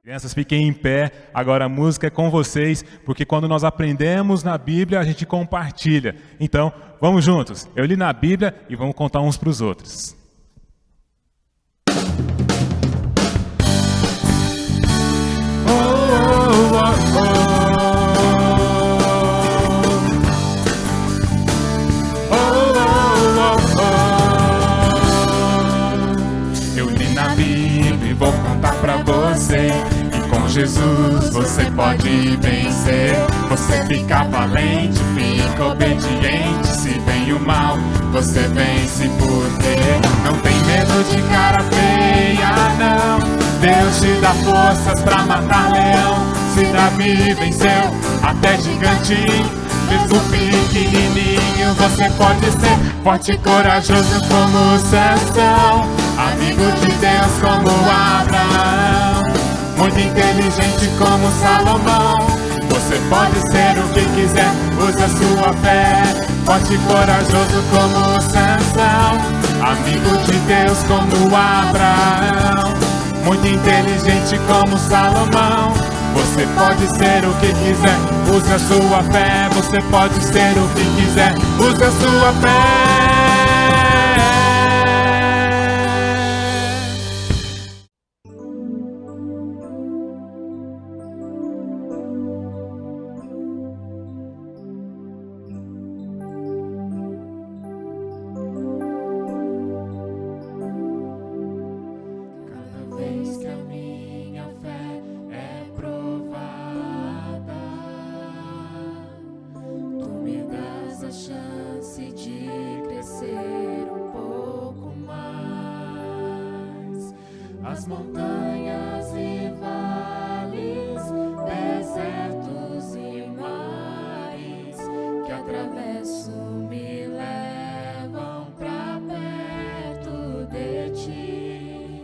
Crianças, fiquem em pé, agora a música é com vocês, porque quando nós aprendemos na Bíblia, a gente compartilha. Então, vamos juntos. Eu li na Bíblia e vamos contar uns para os outros. Eu li na Bíblia e vou contar para você. Com Jesus você pode vencer. Você fica valente, fica obediente. Se vem o mal, você vence porque não tem medo de cara feia, não. Deus te dá forças pra matar leão. Se Davi venceu até gigantinho, mesmo pequenininho, você pode ser forte e corajoso como Sansão, amigo de Deus como Abraão, muito inteligente como Salomão. Você pode ser o que quiser, usa sua fé. Forte e corajoso como Sansão, amigo de Deus como Abraão, muito inteligente como Salomão. Você pode ser o que quiser, usa sua fé. Você pode ser o que quiser, usa sua fé. As montanhas e vales, desertos e mares que atravesso me levam pra perto de ti.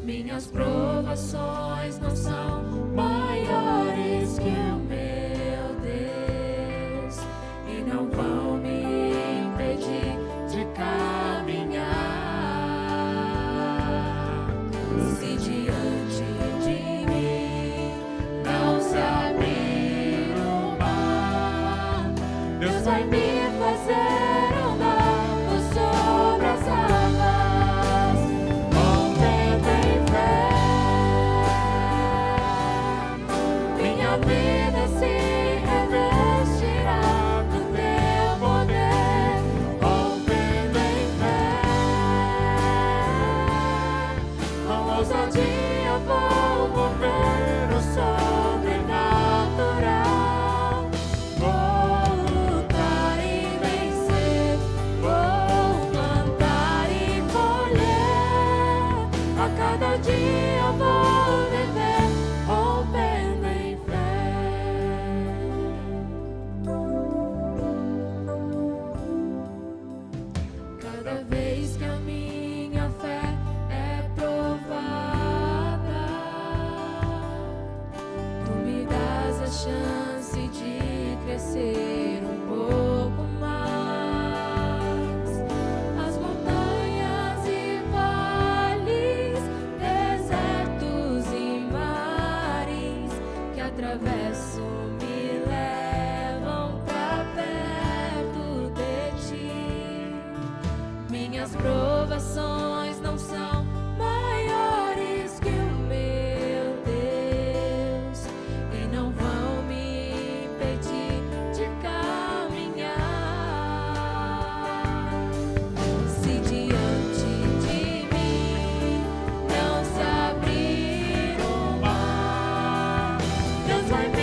Minhas provações não são maiores que o meu Deus e não vão me impedir de caminhar. Se diante de mim não se abrir o mar, Deus vai me fazer andar sobre as águas, rompendo em fé. Minha vida se revestirá do teu poder, rompendo em fé. Com ousadia vou mover o sobrenatural. Vou lutar e vencer, vou plantar e colher. A cada dia vou viver, rompendo em fé. Cada vez que a minha fé é provada, tu me das a chance de crescer um pouco mais. As montanhas e vales, desertos e mares que atravesso me levam pra perto de ti. Minhas provações não são maiores que o meu Deus e não vão me impedir de caminhar. Se diante de mim não se abrir o mar, Deus vai me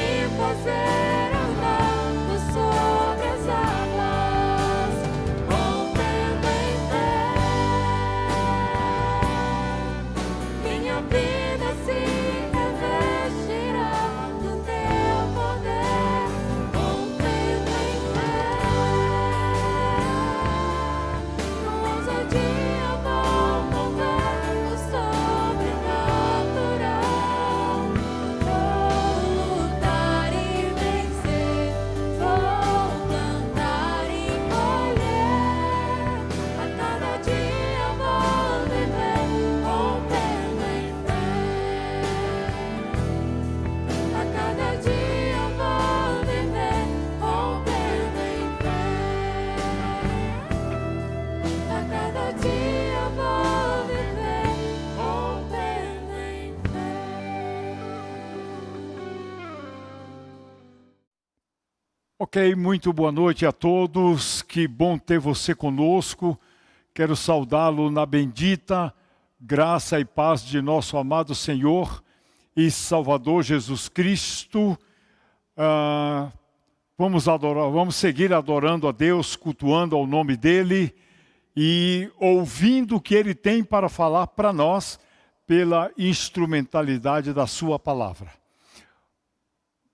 Ok, muito boa noite a todos, que bom ter você conosco. Quero saudá-lo na bendita graça e paz de nosso amado Senhor e Salvador Jesus Cristo. Vamos seguir adorando a Deus, cultuando ao nome dEle e ouvindo o que Ele tem para falar para nós pela instrumentalidade da sua palavra.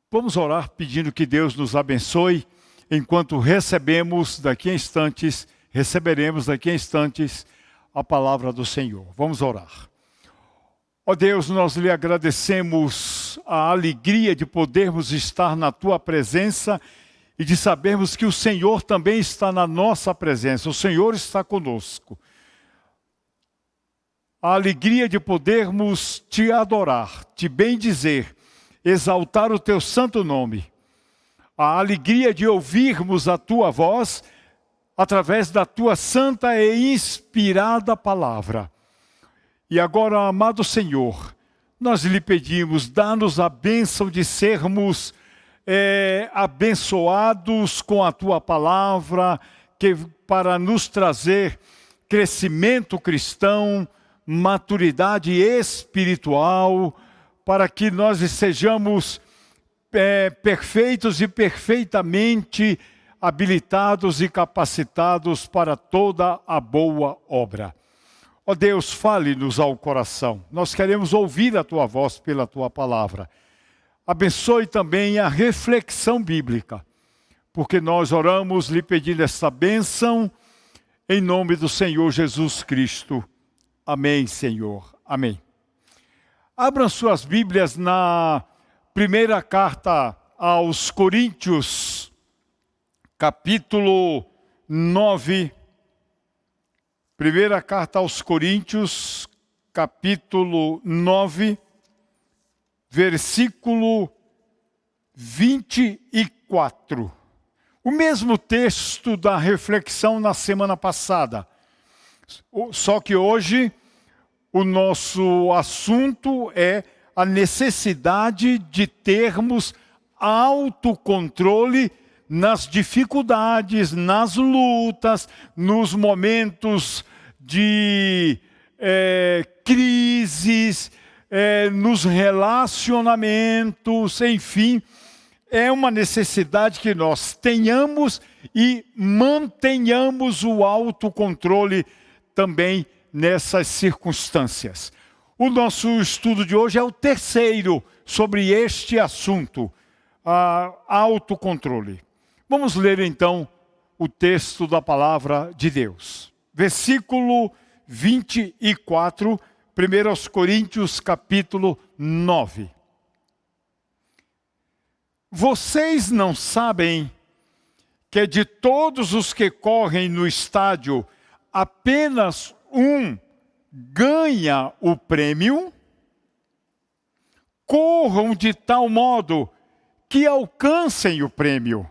Vamos orar pedindo que Deus nos abençoe enquanto receberemos daqui a instantes a palavra do Senhor. Vamos orar. Ó Deus, nós lhe agradecemos a alegria de podermos estar na tua presença e de sabermos que o Senhor também está na nossa presença. O Senhor está conosco. A alegria de podermos te adorar, te bendizer, exaltar o teu santo nome. A alegria de ouvirmos a tua voz através da tua santa e inspirada palavra. E agora, amado Senhor, nós lhe pedimos, dá-nos a bênção de sermos abençoados com a tua palavra, para nos trazer crescimento cristão, maturidade espiritual, para que nós sejamos perfeitos e perfeitamente habilitados e capacitados para toda a boa obra. Ó Deus, fale-nos ao coração. Nós queremos ouvir a tua voz pela tua palavra. Abençoe também a reflexão bíblica, porque nós oramos lhe pedindo essa bênção em nome do Senhor Jesus Cristo. Amém, Senhor. Amém. Abram suas Bíblias na primeira carta aos Coríntios, capítulo 9. Primeira carta aos Coríntios, capítulo 9, versículo 24. O mesmo texto da reflexão na semana passada. Só que hoje o nosso assunto é a necessidade de termos autocontrole nas dificuldades, nas lutas, nos momentos de crises, nos relacionamentos, enfim. É uma necessidade que nós tenhamos e mantenhamos o autocontrole também nessas circunstâncias. O nosso estudo de hoje é o terceiro sobre este assunto, autocontrole. Vamos ler então o texto da palavra de Deus. Versículo 24, 1 Coríntios capítulo 9. Vocês não sabem que de todos os que correm no estádio, apenas um ganha o prêmio? Corram de tal modo que alcancem o prêmio.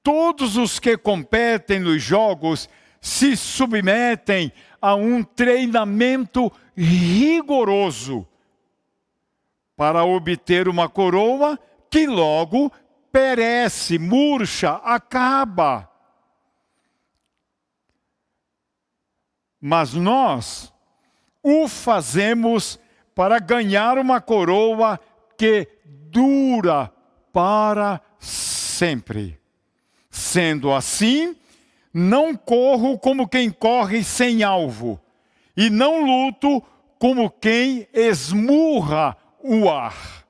Todos os que competem nos jogos se submetem a um treinamento rigoroso para obter uma coroa que logo perece, murcha, acaba. Mas nós o fazemos para ganhar uma coroa que dura para sempre. Sendo assim, não corro como quem corre sem alvo, e não luto como quem esmurra o ar.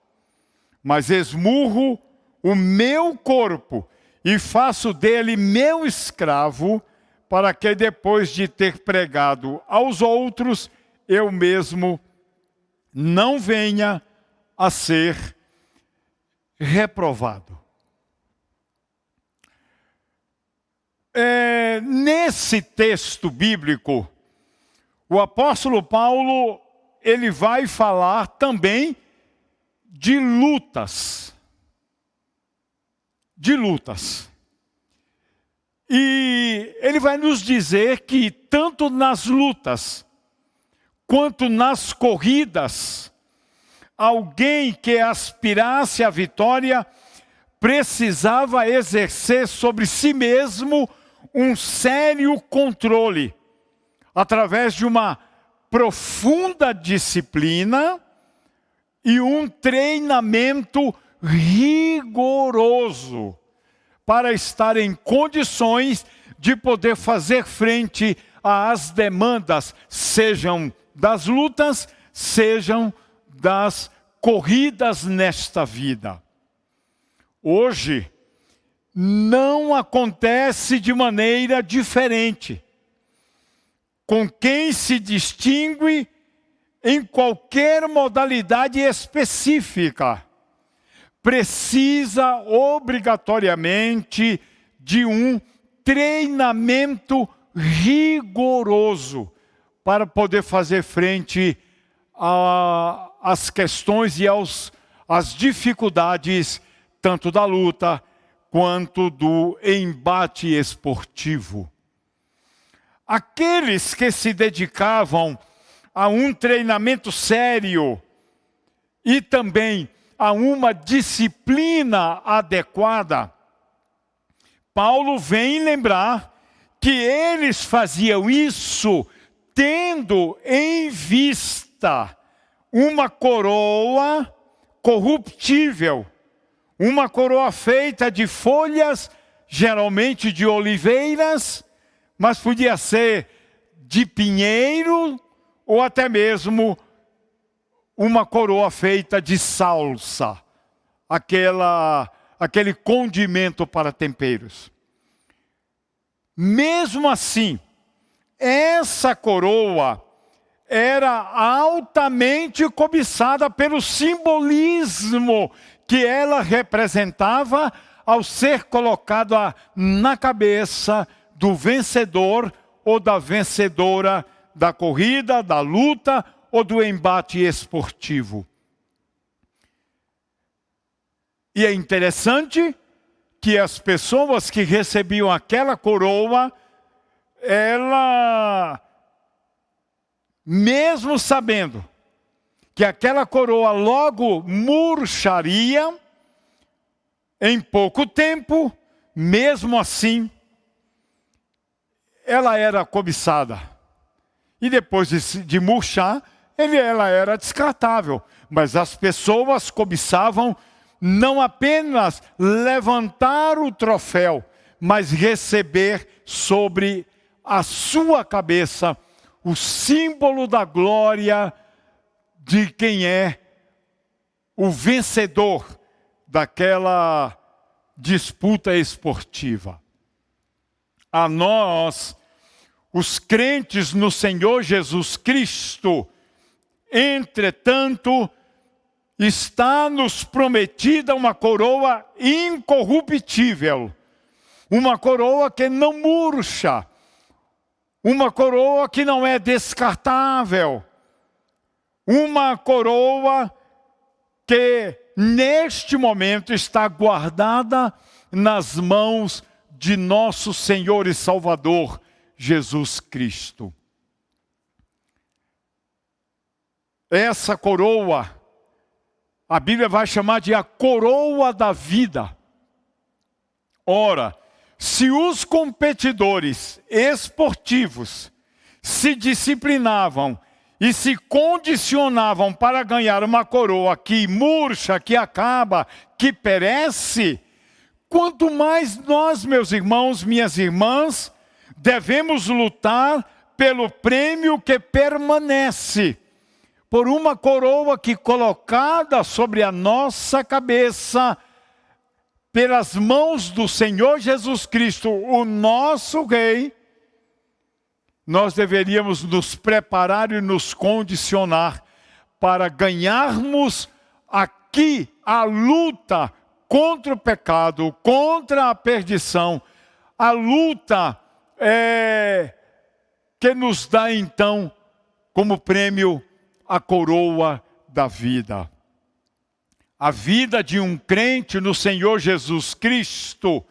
Mas esmurro o meu corpo e faço dele meu escravo, para que depois de ter pregado aos outros, eu mesmo não venha a ser reprovado. Nesse texto bíblico, o apóstolo Paulo, ele vai falar também de lutas. E ele vai nos dizer que tanto nas lutas quanto nas corridas, alguém que aspirasse à vitória precisava exercer sobre si mesmo um sério controle, através de uma profunda disciplina e um treinamento rigoroso, para estar em condições de poder fazer frente às demandas, sejam das lutas, sejam das corridas nesta vida. Hoje, não acontece de maneira diferente. Com quem se distingue em qualquer modalidade específica, precisa obrigatoriamente de um treinamento rigoroso para poder fazer frente às questões e às dificuldades tanto da luta quanto do embate esportivo. Aqueles que se dedicavam a um treinamento sério e também a uma disciplina adequada, Paulo vem lembrar que eles faziam isso tendo em vista uma coroa corruptível, uma coroa feita de folhas, geralmente de oliveiras, mas podia ser de pinheiro ou até mesmo uma coroa feita de salsa, aquele condimento para temperos. Mesmo assim, essa coroa era altamente cobiçada pelo simbolismo que ela representava ao ser colocada na cabeça do vencedor ou da vencedora da corrida, da luta ou do embate esportivo. E é interessante que as pessoas que recebiam aquela coroa, ela, mesmo sabendo que aquela coroa logo murcharia em pouco tempo, mesmo assim, ela era cobiçada. E depois de murchar, ela era descartável. Mas as pessoas cobiçavam não apenas levantar o troféu, mas receber sobre a sua cabeça o símbolo da glória de quem é o vencedor daquela disputa esportiva. A nós, os crentes no Senhor Jesus Cristo, entretanto, está-nos prometida uma coroa incorruptível, uma coroa que não murcha, uma coroa que não é descartável, uma coroa que neste momento está guardada nas mãos de nosso Senhor e Salvador, Jesus Cristo. Essa coroa, a Bíblia vai chamar de a coroa da vida. Ora, se os competidores esportivos se disciplinavam e se condicionavam para ganhar uma coroa que murcha, que acaba, que perece, quanto mais nós, meus irmãos, minhas irmãs, devemos lutar pelo prêmio que permanece, por uma coroa que, colocada sobre a nossa cabeça, pelas mãos do Senhor Jesus Cristo, o nosso Rei, nós deveríamos nos preparar e nos condicionar para ganharmos aqui a luta contra o pecado, contra a perdição, a luta que nos dá então como prêmio a coroa da vida. A vida de um crente no Senhor Jesus Cristo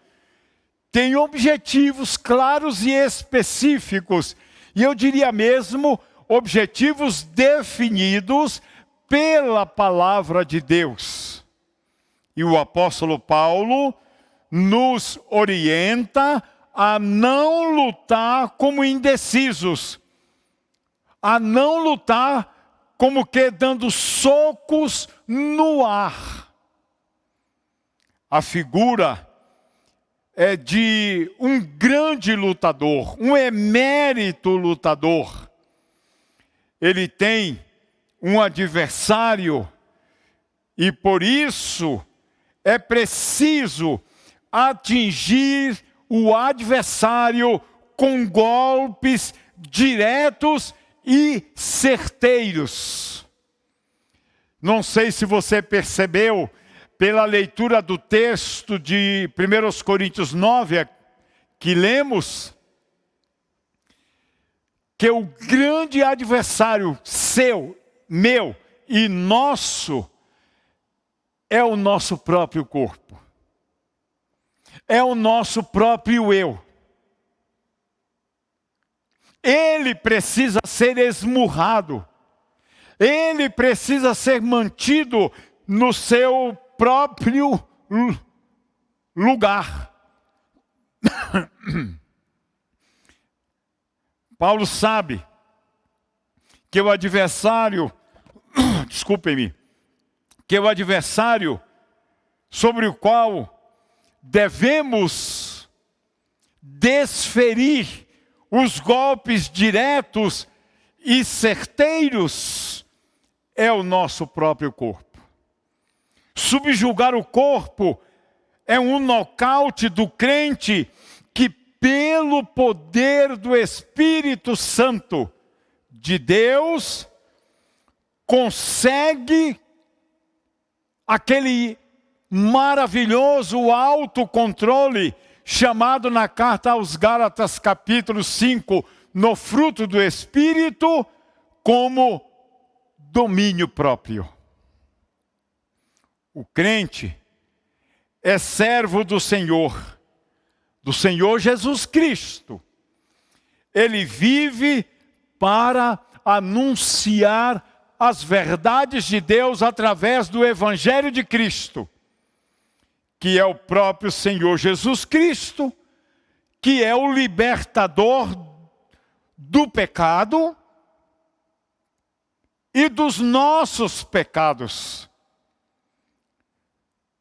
tem objetivos claros e específicos, e eu diria mesmo, objetivos definidos pela palavra de Deus. E o apóstolo Paulo nos orienta a não lutar como indecisos, a não lutar como que dando socos no ar. A figura é de um grande lutador, um emérito lutador. Ele tem um adversário e por isso é preciso atingir o adversário com golpes diretos e certeiros. Não sei se você percebeu pela leitura do texto de 1 Coríntios 9, que lemos, que o grande adversário seu, meu e nosso é o nosso próprio corpo. É o nosso próprio eu. Ele precisa ser esmurrado. Ele precisa ser mantido no seu próprio lugar. Paulo sabe que o adversário, desculpem-me, que o adversário sobre o qual devemos desferir os golpes diretos e certeiros é o nosso próprio corpo. Subjugar o corpo é um nocaute do crente que, pelo poder do Espírito Santo de Deus, consegue aquele maravilhoso autocontrole chamado na carta aos Gálatas, capítulo 5, no fruto do Espírito, como domínio próprio. O crente é servo do Senhor Jesus Cristo. Ele vive para anunciar as verdades de Deus através do Evangelho de Cristo, que é o próprio Senhor Jesus Cristo, que é o libertador do pecado e dos nossos pecados.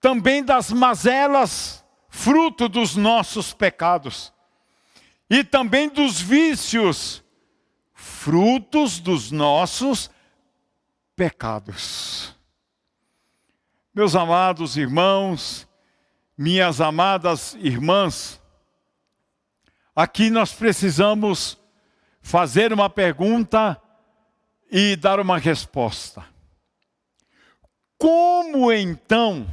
Também das mazelas, fruto dos nossos pecados. E também dos vícios, frutos dos nossos pecados. Meus amados irmãos, minhas amadas irmãs, aqui nós precisamos fazer uma pergunta e dar uma resposta. Como então,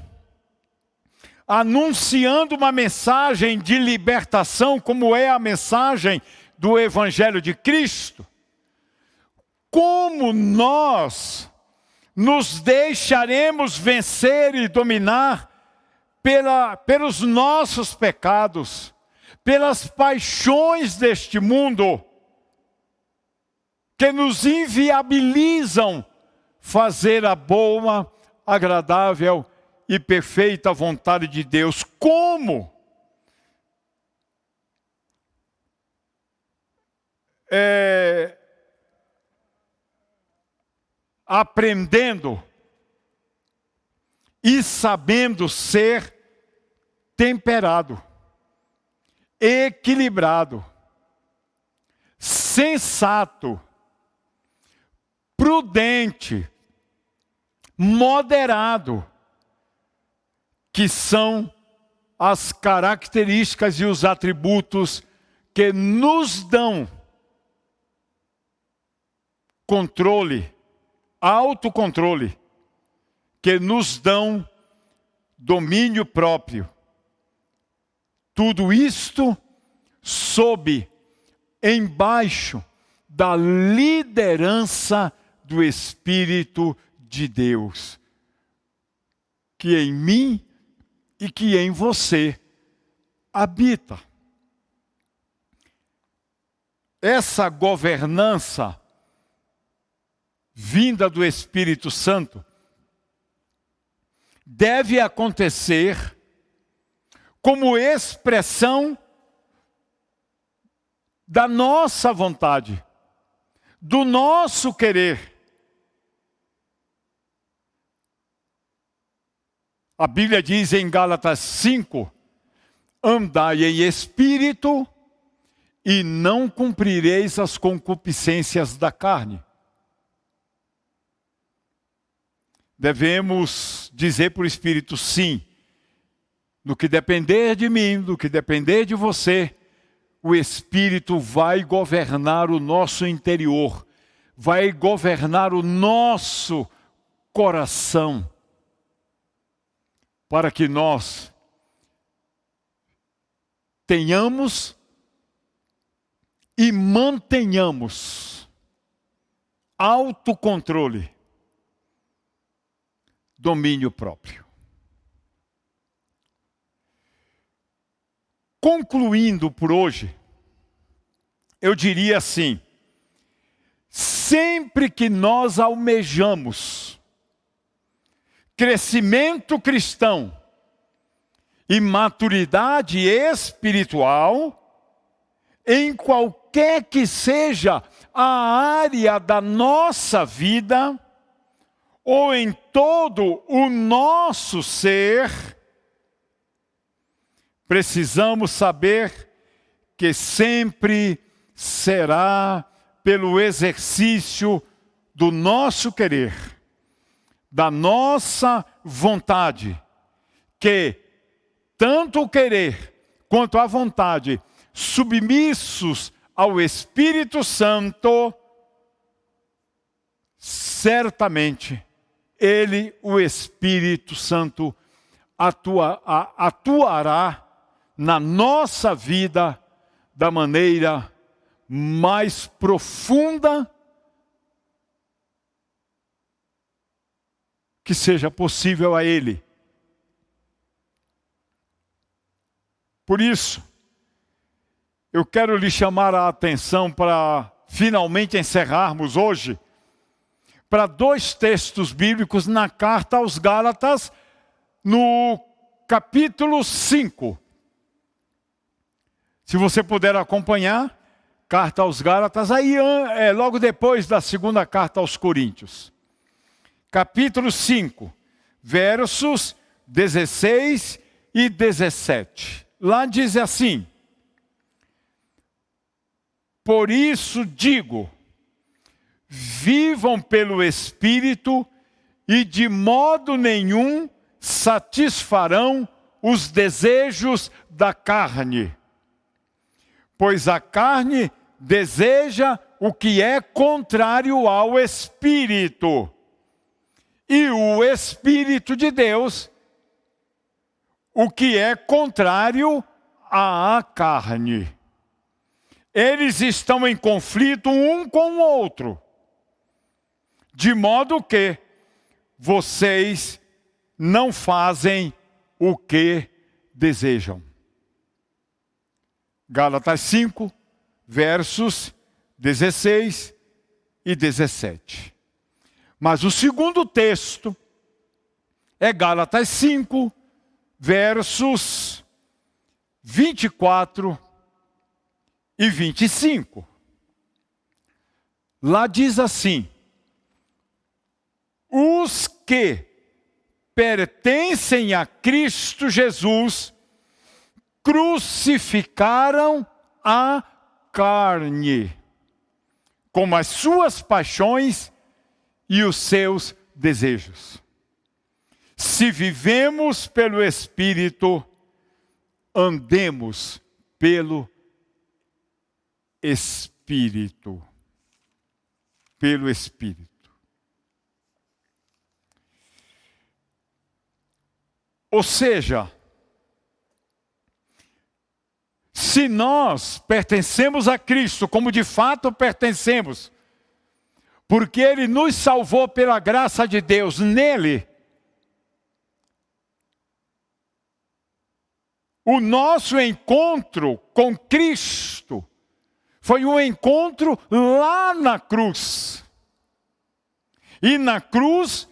anunciando uma mensagem de libertação, como é a mensagem do Evangelho de Cristo, como nós nos deixaremos vencer e dominar pelos nossos pecados, pelas paixões deste mundo, que nos inviabilizam fazer a boa, agradável e perfeita vontade de Deus? Como? Aprendendo e sabendo ser temperado, equilibrado, sensato, prudente, moderado, que são as características e os atributos que nos dão controle, autocontrole, que nos dão domínio próprio. Tudo isto embaixo da liderança do Espírito de Deus, que em mim e que em você habita. Essa governança vinda do Espírito Santo deve acontecer como expressão da nossa vontade, do nosso querer. A Bíblia diz em Gálatas 5, andai em espírito e não cumprireis as concupiscências da carne. Devemos dizer para o Espírito sim, no que depender de mim, no que depender de você, o Espírito vai governar o nosso interior, vai governar o nosso coração, para que nós tenhamos e mantenhamos autocontrole, domínio próprio. Concluindo por hoje, eu diria assim: sempre que nós almejamos crescimento cristão e maturidade espiritual, em qualquer que seja a área da nossa vida, ou em todo o nosso ser, precisamos saber que sempre será pelo exercício do nosso querer, da nossa vontade, que tanto o querer quanto a vontade, submissos ao Espírito Santo, certamente Ele, o Espírito Santo, atuará na nossa vida da maneira mais profunda que seja possível a Ele. Por isso, eu quero lhe chamar a atenção para finalmente encerrarmos hoje, para 2 textos bíblicos na carta aos Gálatas, no capítulo 5. Se você puder acompanhar, carta aos Gálatas, aí é logo depois da segunda carta aos Coríntios. Capítulo 5, versos 16 e 17. Lá diz assim: por isso digo, vivam pelo Espírito e de modo nenhum satisfarão os desejos da carne. Pois a carne deseja o que é contrário ao Espírito, e o Espírito de Deus o que é contrário à carne. Eles estão em conflito um com o outro, de modo que vocês não fazem o que desejam. Gálatas 5, versos 16 e 17. Mas o segundo texto é Gálatas 5, versos 24 e 25. Lá diz assim: os que pertencem a Cristo Jesus crucificaram a carne, com as suas paixões e os seus desejos. Se vivemos pelo Espírito, andemos pelo Espírito. Pelo Espírito. Ou seja, se nós pertencemos a Cristo, como de fato pertencemos, porque Ele nos salvou pela graça de Deus nele, o nosso encontro com Cristo foi um encontro lá na cruz. E na cruz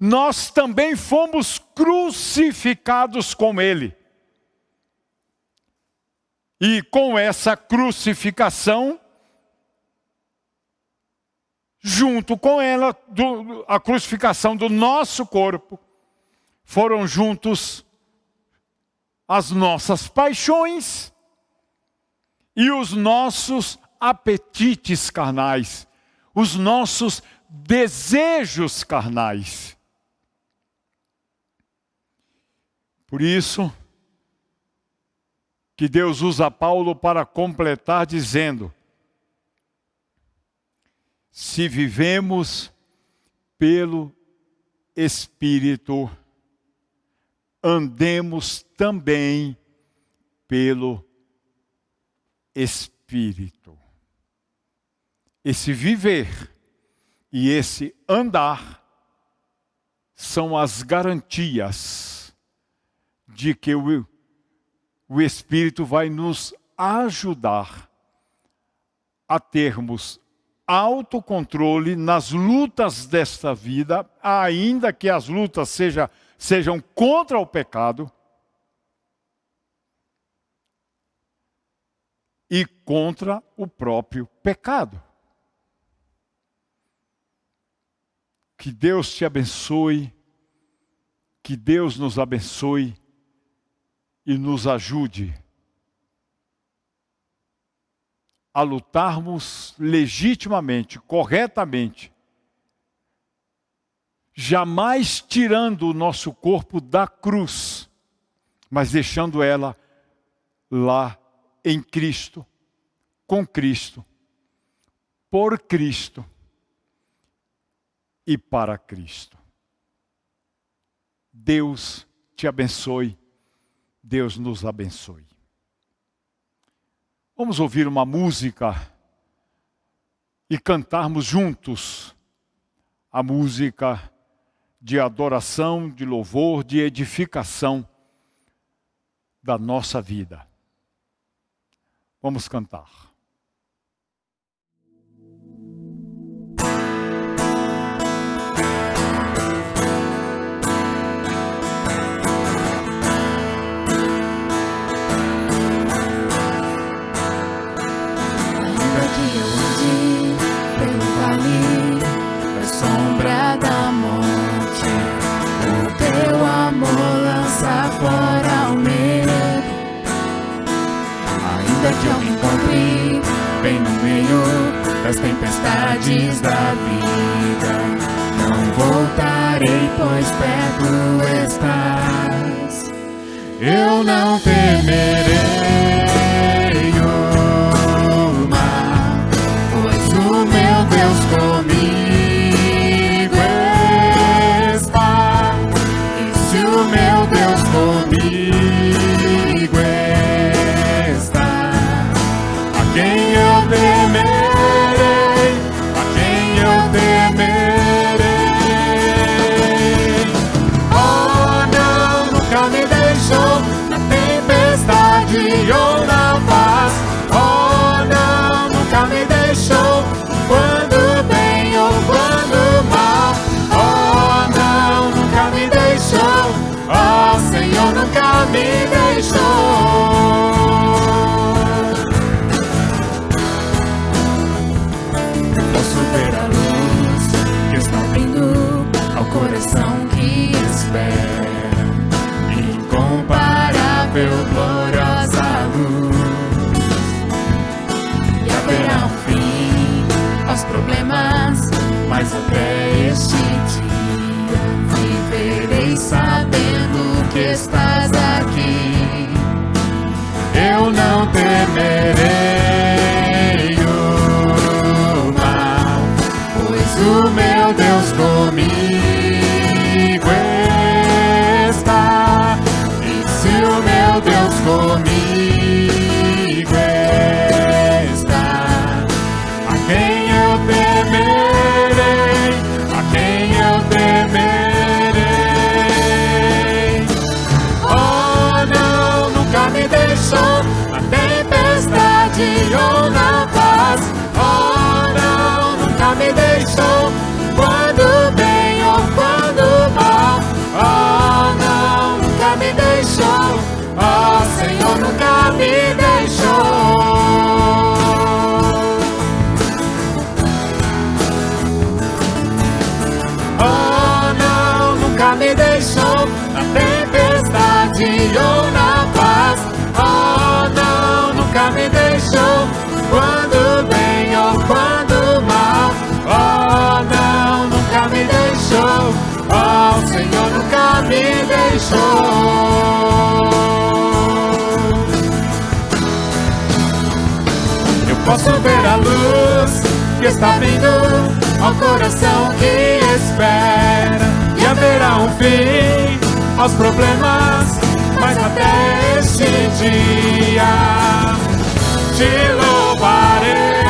nós também fomos crucificados com Ele. E com essa crucificação, junto com ela, a crucificação do nosso corpo, foram juntos as nossas paixões e os nossos apetites carnais, os nossos desejos carnais. Por isso que Deus usa Paulo para completar dizendo: se vivemos pelo Espírito, andemos também pelo Espírito. Esse viver e esse andar são as garantias de que o Espírito vai nos ajudar a termos autocontrole nas lutas desta vida, ainda que as lutas sejam contra o pecado e contra o próprio pecado. Que Deus te abençoe, que Deus nos abençoe e nos ajude a lutarmos legitimamente, corretamente, jamais tirando o nosso corpo da cruz, mas deixando ela lá em Cristo, com Cristo, por Cristo e para Cristo. Deus te abençoe, Deus nos abençoe. Vamos ouvir uma música e cantarmos juntos a música de adoração, de louvor, de edificação da nossa vida. Vamos cantar. Sombra da morte, o teu amor lança fora o medo. Ainda que eu me encontre bem no meio das tempestades da vida, não voltarei, pois perto estás. Eu não temerei o mar, pois o meu Deus comigo. Meu Deus comigo está. A quem eu temerei, a quem eu temerei. Oh, não, nunca me deixou na tempestade ou na paz. Oh, não, nunca me deixou quando bem ou quando mal. Oh, não, nunca me deixou. Oh, Senhor, nunca Eu posso ver a luz que está vindo ao coração que espera, e haverá um fim aos problemas, mas até este dia te louvarei,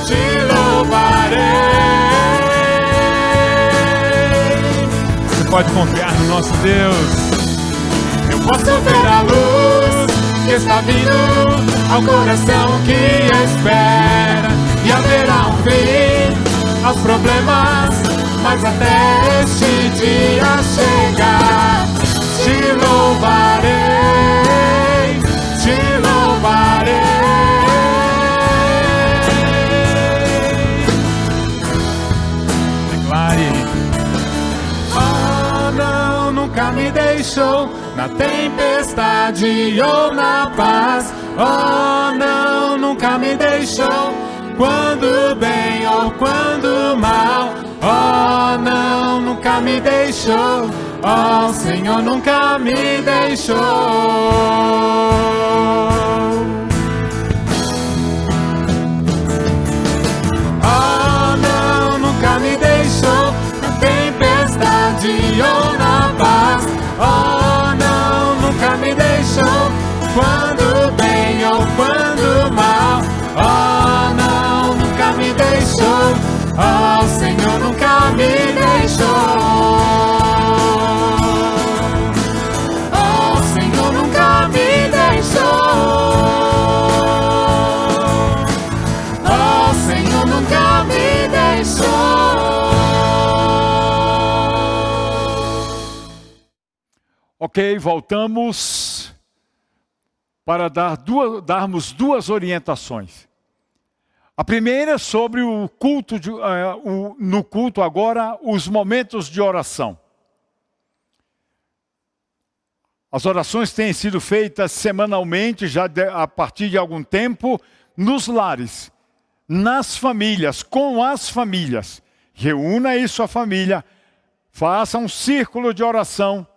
te louvarei. Você pode confiar no nosso Deus. Eu posso ver a luz que está vindo ao coração que espera, e haverá um fim aos problemas, mas até este dia chegar, te louvarei, te louvarei. Declare. Oh, não, nunca me deixou na tempestade ou na paz. Oh, não, nunca me deixou quando bem ou quando mal. Oh, não, nunca me deixou. Oh, Senhor, nunca me deixou. Oh, não, nunca me deixou na tempestade ou na paz. Oh, não, nunca me deixou quando bem ou quando mal. Oh, não, nunca me deixou. Oh, Senhor, nunca me deixou. Oh, Senhor, nunca me deixou. Oh, Senhor, nunca me deixou. Ok, voltamos para darmos duas orientações. A primeira é sobre o culto, no culto agora, os momentos de oração. As orações têm sido feitas semanalmente, já a partir de algum tempo, nos lares, nas famílias, com as famílias. Reúna aí sua família, faça um círculo de oração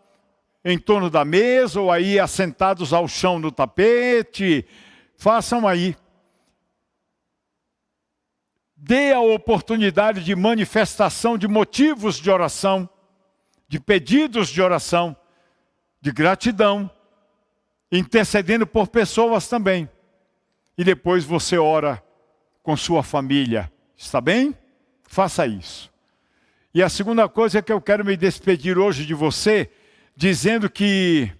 em torno da mesa, ou aí assentados ao chão no tapete, façam aí. Dê a oportunidade de manifestação de motivos de oração, de pedidos de oração, de gratidão, intercedendo por pessoas também. E depois você ora com sua família, está bem? Faça isso. E a segunda coisa é que eu quero me despedir hoje de você, dizendo que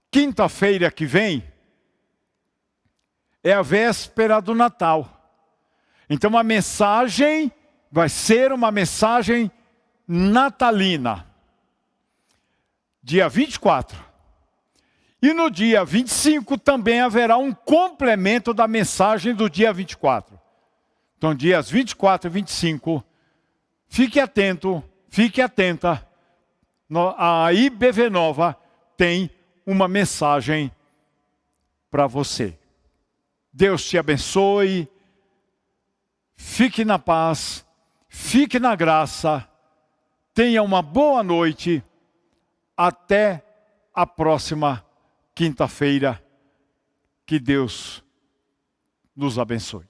quinta-feira que vem é a véspera do Natal. Então a mensagem vai ser uma mensagem natalina. Dia 24. E no dia 25 também haverá um complemento da mensagem do dia 24. Então dias 24 e 25, fique atento, fique atenta. A IBV Nova tem uma mensagem para você. Deus te abençoe, fique na paz, fique na graça, tenha uma boa noite, até a próxima quinta-feira, que Deus nos abençoe.